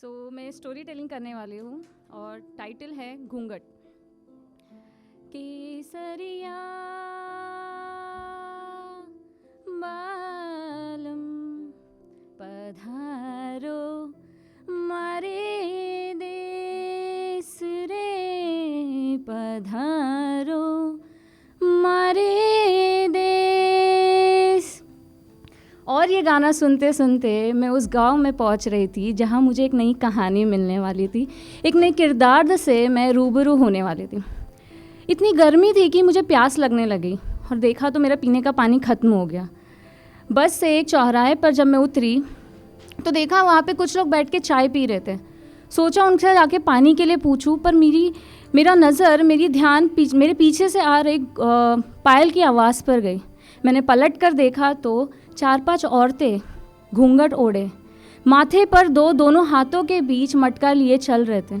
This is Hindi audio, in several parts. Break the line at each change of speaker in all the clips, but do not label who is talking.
मैं स्टोरी टेलिंग करने वाली हूँ और टाइटल है घूंघट। केसरिया बालम पधारो मारे देश रे, पधारो मारे देश। और ये गाना सुनते सुनते मैं उस गांव में पहुंच रही थी जहां मुझे एक नई कहानी मिलने वाली थी, एक नई किरदार से मैं रूबरू होने वाली थी। इतनी गर्मी थी कि मुझे प्यास लगने लगी और देखा तो मेरा पीने का पानी ख़त्म हो गया। बस से एक चौराहे पर जब मैं उतरी तो देखा वहाँ पे कुछ लोग बैठ के चाय पी रहे थे। सोचा उनसे जाके पानी के लिए पूछूं, पर मेरी ध्यान मेरे पीछे से आ रही पायल की आवाज़ पर गई। मैंने पलट कर देखा तो 4-5 औरतें घूंघट ओढ़े माथे पर दोनों हाथों के बीच मटका लिए चल रहे थे।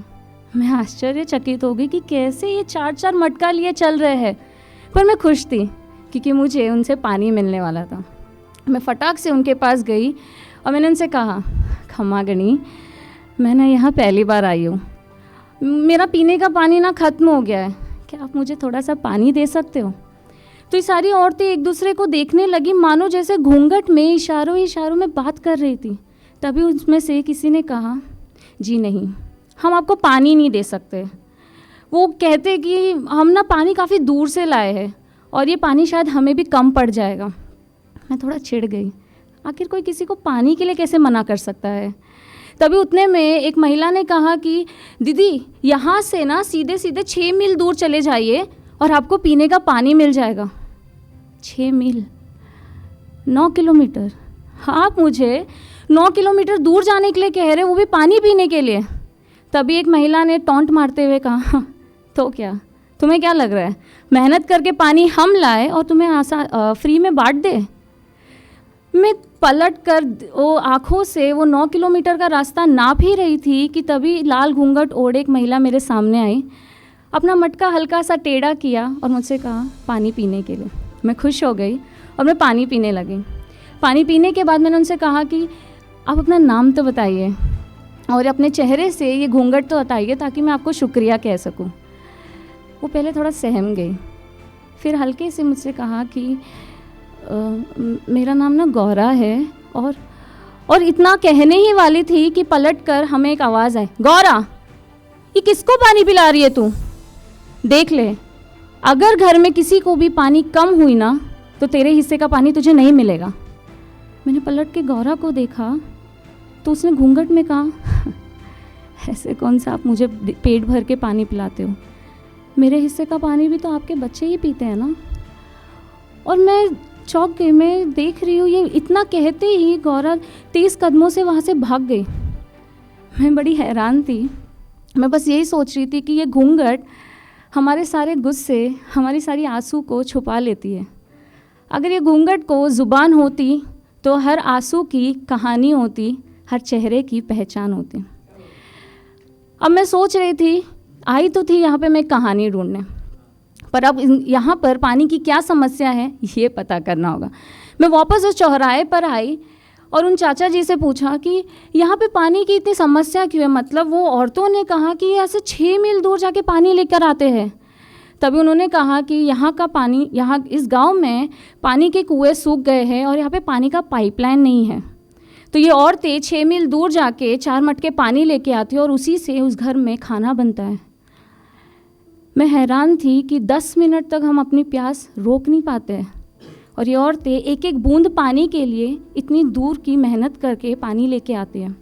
मैं आश्चर्यचकित हो गई कि कैसे ये 4-4 मटका लिए चल रहे हैं, पर मैं खुश थी क्योंकि मुझे उनसे पानी मिलने वाला था। मैं फटाक से उनके पास गई और मैंने उनसे कहा, क्षमा गणी, मैं ना यहाँ पहली बार आई हूँ, मेरा पीने का पानी ना ख़त्म हो गया है, क्या आप मुझे थोड़ा सा पानी दे सकते हो? तो ये सारी औरतें एक दूसरे को देखने लगी मानो जैसे घूंघट में इशारों में बात कर रही थी। तभी उसमें से किसी ने कहा, जी नहीं, हम आपको पानी नहीं दे सकते। वो कहते कि हम ना पानी काफ़ी दूर से लाए हैं और ये पानी शायद हमें भी कम पड़ जाएगा। मैं थोड़ा चिढ़ गई, आखिर कोई किसी को पानी के लिए कैसे मना कर सकता है। तभी उतने में एक महिला ने कहा कि दीदी, यहाँ से ना सीधे 6 मील दूर चले जाइए और आपको पीने का पानी मिल जाएगा। 6 मील, 9 किलोमीटर। आप मुझे 9 किलोमीटर दूर जाने के लिए कह रहे, वो भी पानी पीने के लिए। तभी एक महिला ने टॉन्ट मारते हुए कहा, तो क्या, तुम्हें क्या लग रहा है मेहनत करके पानी हम लाए और तुम्हें फ्री में बांट दे? मैं पलट कर वो आँखों से वो 9 किलोमीटर का रास्ता नाप ही रही थी कि तभी लाल घूंघट ओढ़े एक महिला मेरे सामने आई, अपना मटका हल्का सा टेढ़ा किया और मुझसे कहा, पानी पीने के लिए। मैं खुश हो गई और मैं पानी पीने लगी। पानी पीने के बाद मैंने उनसे कहा कि आप अपना नाम तो बताइए और अपने चेहरे से ये घूंघट तो हटाइए ताकि मैं आपको शुक्रिया कह सकूं। वो पहले थोड़ा सहम गई, फिर हल्के से मुझसे कहा कि मेरा नाम ना गौरा है। और इतना कहने ही वाली थी कि पलट कर हमें एक आवाज़ आई, गौरा, ये किसको पानी पिला रही है तू? देख ले, अगर घर में किसी को भी पानी कम हुई ना तो तेरे हिस्से का पानी तुझे नहीं मिलेगा। मैंने पलट के गौरा को देखा तो उसने घूंघट में कहा, ऐसे कौन सा आप मुझे पेट भर के पानी पिलाते हो? मेरे हिस्से का पानी भी तो आपके बच्चे ही पीते हैं ना। और मैं चौंक गई, मैं देख रही हूँ ये इतना कहते ही गौरा 30 कदमों से वहाँ से भाग गई। मैं बड़ी हैरान थी, मैं बस यही सोच रही थी कि ये घूंघट हमारे सारे गुस्से, हमारी सारी आंसू को छुपा लेती है। अगर ये घूंघट को ज़ुबान होती तो हर आंसू की कहानी होती, हर चेहरे की पहचान होती। अब मैं सोच रही थी, आई तो थी यहाँ पे मैं कहानी ढूंढने, पर अब यहाँ पर पानी की क्या समस्या है ये पता करना होगा। मैं वापस उस चौराहे पर आई और उन चाचा जी से पूछा कि यहाँ पे पानी की इतनी समस्या क्यों है, मतलब वो औरतों ने कहा कि ऐसे 6 मील दूर जाके पानी लेकर आते हैं। तभी उन्होंने कहा कि यहाँ का पानी, यहाँ इस गांव में पानी के कुएं सूख गए हैं और यहाँ पे पानी का पाइपलाइन नहीं है, तो ये औरतें 6 मील दूर जाके 4 मटके पानी लेके आती हैं और उसी से उस घर में खाना बनता है। मैं हैरान थी कि 10 मिनट तक हम अपनी प्यास रोक नहीं पाते हैं और ये औरतें एक एक बूंद पानी के लिए इतनी दूर की मेहनत करके पानी लेके आती हैं।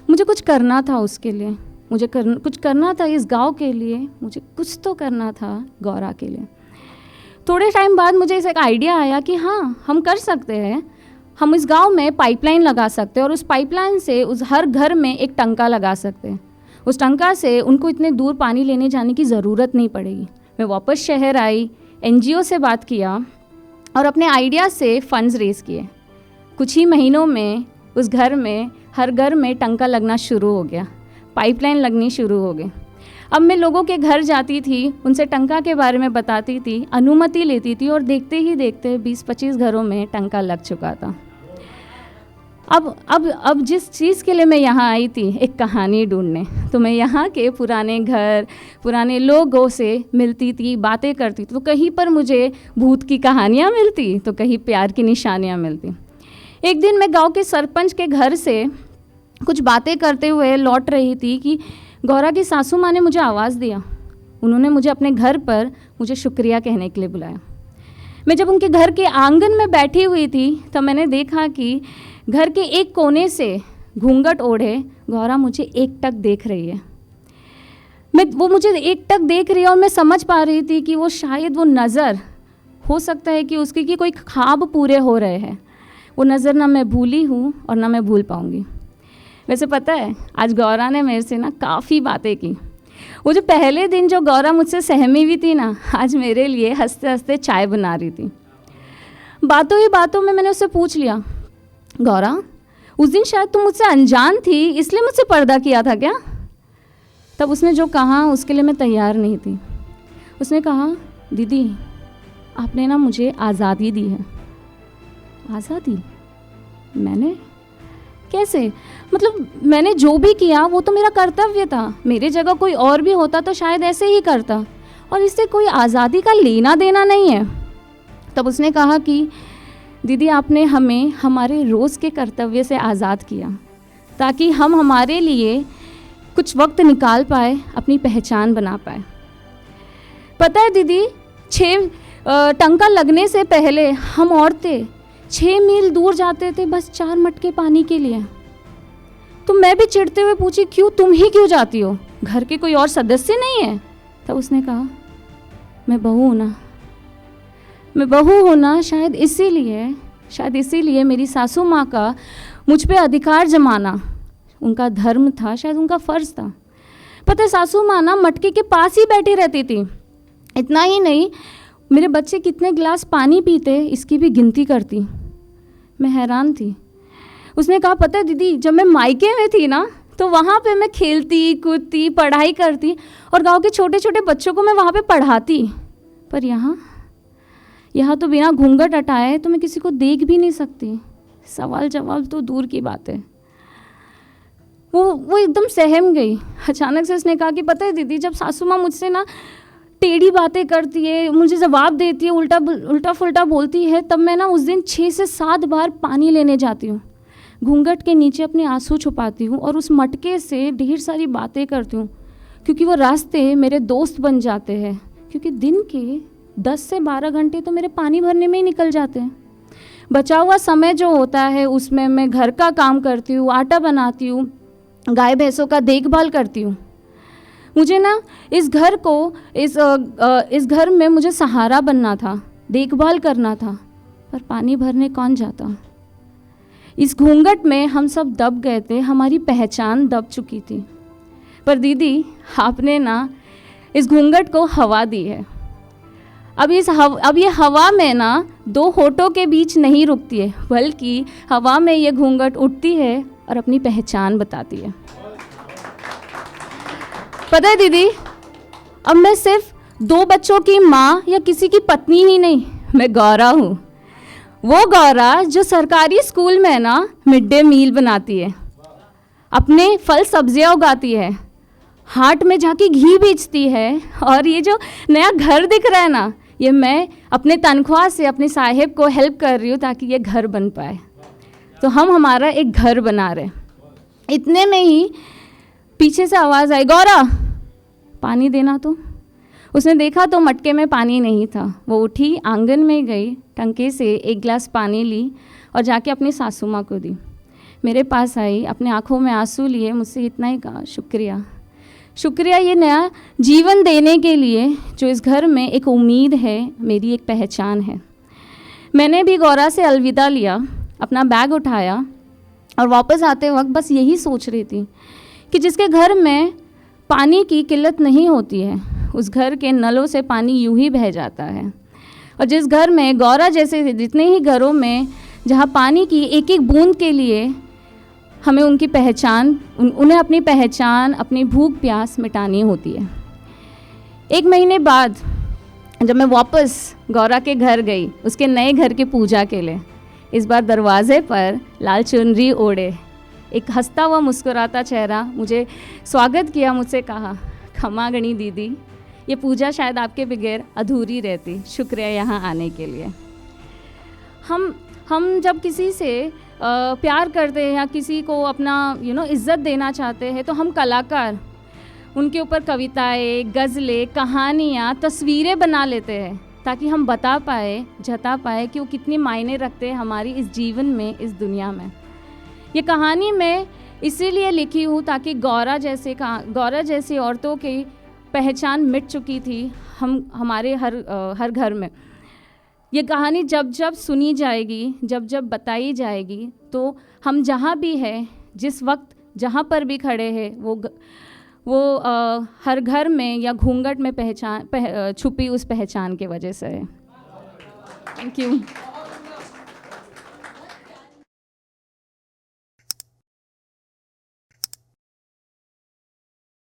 मुझे कुछ करना था उसके लिए, मुझे कुछ करना था इस गांव के लिए, मुझे कुछ तो करना था गौरा के लिए। थोड़े टाइम बाद मुझे एक आइडिया आया कि हाँ, हम कर सकते हैं, हम इस गांव में पाइपलाइन लगा सकते हैं और उस पाइपलाइन से उस हर घर में एक टंका लगा सकते हैं। उस टंका से उनको इतने दूर पानी लेने जाने की ज़रूरत नहीं पड़ेगी। मैं वापस शहर आई, NGO से बात किया और अपने आइडिया से फंड्स रेज़ किए। कुछ ही महीनों में उस घर में, हर घर में टंका लगना शुरू हो गया, पाइपलाइन लगनी शुरू हो गई। अब मैं लोगों के घर जाती थी, उनसे टंका के बारे में बताती थी, अनुमति लेती थी और देखते ही देखते 20-25 घरों में टंका लग चुका था। अब जिस चीज़ के लिए मैं यहाँ आई थी, एक कहानी ढूंढने, तो मैं यहाँ के पुराने घर, पुराने लोगों से मिलती थी, बातें करती थी। तो कहीं पर मुझे भूत की कहानियाँ मिलती, तो कहीं प्यार की निशानियाँ मिलती। एक दिन मैं गांव के सरपंच के घर से कुछ बातें करते हुए लौट रही थी कि गौरा की सासू माँ ने मुझे आवाज़ दिया। उन्होंने मुझे अपने घर पर मुझे शुक्रिया कहने के लिए बुलाया। मैं जब उनके घर के आंगन में बैठी हुई थी तब मैंने देखा कि घर के एक कोने से घूंघट ओढ़े गौरा मुझे एकटक देख रही है। वो मुझे एकटक देख रही है और मैं समझ पा रही थी कि वो शायद वो नज़र, हो सकता है कि उसकी कि कोई ख्वाब पूरे हो रहे हैं। वो नज़र ना मैं भूली हूँ और ना मैं भूल पाऊँगी। वैसे पता है, आज गौरा ने मेरे से ना काफ़ी बातें की। वो जो पहले दिन जो गौरा मुझसे सहमी हुई थी ना, आज मेरे लिए हंसते हंसते चाय बना रही थी। बातों ही बातों में मैंने उससे पूछ लिया, गौरा उस दिन शायद तुम मुझसे अनजान थी, इसलिए मुझसे पर्दा किया था क्या? तब उसने जो कहा उसके लिए मैं तैयार नहीं थी। उसने कहा, दीदी आपने ना मुझे आज़ादी दी है। आज़ादी? मैंने? कैसे? मतलब मैंने जो भी किया वो तो मेरा कर्तव्य था। मेरे जगह कोई और भी होता तो शायद ऐसे ही करता, और इससे कोई आज़ादी का लेना देना नहीं है। तब उसने कहा कि दीदी आपने हमें हमारे रोज़ के कर्तव्य से आज़ाद किया ताकि हम हमारे लिए कुछ वक्त निकाल पाए, अपनी पहचान बना पाए। पता है दीदी, 6 टंका लगने से पहले हम औरतें 6 मील दूर जाते थे बस 4 मटके पानी के लिए। तो मैं भी चिढ़ते हुए पूछी, क्यों, तुम ही क्यों जाती हो? घर के कोई और सदस्य नहीं है? तब उसने कहा, मैं बहू हूँ ना, मैं बहू हूँ ना, शायद इसीलिए मेरी सासू माँ का मुझ पे अधिकार जमाना उनका धर्म था, शायद उनका फ़र्ज़ था। पता है, सासू माँ ना मटके के पास ही बैठी रहती थी। इतना ही नहीं, मेरे बच्चे कितने गिलास पानी पीते इसकी भी गिनती करती। मैं हैरान थी। उसने कहा, पता है दीदी, जब मैं मायके में थी ना तो वहाँ पे मैं खेलती कूदती पढ़ाई करती और गांव के छोटे छोटे बच्चों को मैं वहाँ पे पढ़ाती, पर यहाँ तो बिना घूंघट हटाए तो मैं किसी को देख भी नहीं सकती। सवाल जवाब तो दूर की बात है। वो एकदम सहम गई। अचानक से उसने कहा कि पता है दीदी, जब सासू माँ मुझसे ना टेढ़ी बातें करती है, मुझे जवाब देती है, उल्टा फुल्टा बोलती है, तब मैं ना उस दिन 6 से 7 बार पानी लेने जाती हूँ, घूंघट के नीचे अपने आंसू छुपाती हूँ और उस मटके से ढेर सारी बातें करती हूँ, क्योंकि वो रास्ते मेरे दोस्त बन जाते हैं। क्योंकि दिन के 10 से 12 घंटे तो मेरे पानी भरने में ही निकल जाते हैं। बचा हुआ समय जो होता है उसमें मैं घर का काम करती हूँ, आटा बनाती हूँ, गाय भैंसों का देखभाल करती हूँ। मुझे ना इस घर में मुझे सहारा बनना था, देखभाल करना था, पर पानी भरने कौन जाता? इस घूंघट में हम सब दब गए थे, हमारी पहचान दब चुकी थी। पर दीदी, आपने ना इस घूंघट को हवा दी है। अब ये हवा में ना 2 होठों के बीच नहीं रुकती है, बल्कि हवा में ये घूंघट उठती है और अपनी पहचान बताती है। पता है दीदी, अब मैं सिर्फ 2 बच्चों की माँ या किसी की पत्नी ही नहीं, मैं गौरा हूँ। वो गौरा जो सरकारी स्कूल में ना मिड डे मील बनाती है, अपने फल सब्जियाँ उगाती है, हाट में जाके घी बेचती है, और ये जो नया घर दिख रहा है ना, ये मैं अपने तनख्वाह से अपने साहिब को हेल्प कर रही हूँ ताकि ये घर बन पाए। तो हम हमारा एक घर बना रहे। इतने में ही पीछे से आवाज़ आई, गौरा पानी देना। तो उसने देखा तो मटके में पानी नहीं था। वो उठी, आंगन में गई, टंके से 1 गिलास पानी ली और जाके अपनी सासू माँ को दी। मेरे पास आई, अपने आँखों में आंसू लिए मुझसे इतना ही कहा, शुक्रिया, शुक्रिया ये नया जीवन देने के लिए, जो इस घर में एक उम्मीद है, मेरी एक पहचान है। मैंने भी गौरा से अलविदा लिया, अपना बैग उठाया और वापस आते वक्त बस यही सोच रही थी कि जिसके घर में पानी की किल्लत नहीं होती है, उस घर के नलों से पानी यूं ही बह जाता है। और जिस घर में गौरा जैसे जितने ही घरों में जहाँ पानी की एक एक बूंद के लिए हमें उनकी पहचान, उन्हें अपनी पहचान, अपनी भूख प्यास मिटानी होती है। 1 महीने बाद जब मैं वापस गौरा के घर गई, उसके नए घर की पूजा के लिए, इस बार दरवाजे पर लाल चुनरी ओढ़े, एक हंसता हुआ मुस्कुराता चेहरा मुझे स्वागत किया, मुझसे कहा, क्षमा गणी दीदी, ये पूजा शायद आपके बगैर अधूरी रहती, शुक्रिया यहाँ आने के लिए। हम जब किसी से प्यार करते हैं या किसी को अपना इज़्ज़त देना चाहते हैं, तो हम कलाकार उनके ऊपर कविताएं, गज़लें, कहानियाँ, तस्वीरें बना लेते हैं ताकि हम बता पाए, जता पाए कि वो कितनी मायने रखते हैं हमारी इस जीवन में, इस दुनिया में। ये कहानी मैं इसीलिए लिखी हूँ ताकि गौरा जैसी औरतों की पहचान मिट चुकी थी हमारे हर घर में। ये कहानी जब जब सुनी जाएगी, जब जब बताई जाएगी, तो हम जहाँ भी हैं, जिस वक्त जहाँ पर भी खड़े हैं, वो हर घर में या घूंघट में छुपी उस पहचान के वजह से है। Thank you.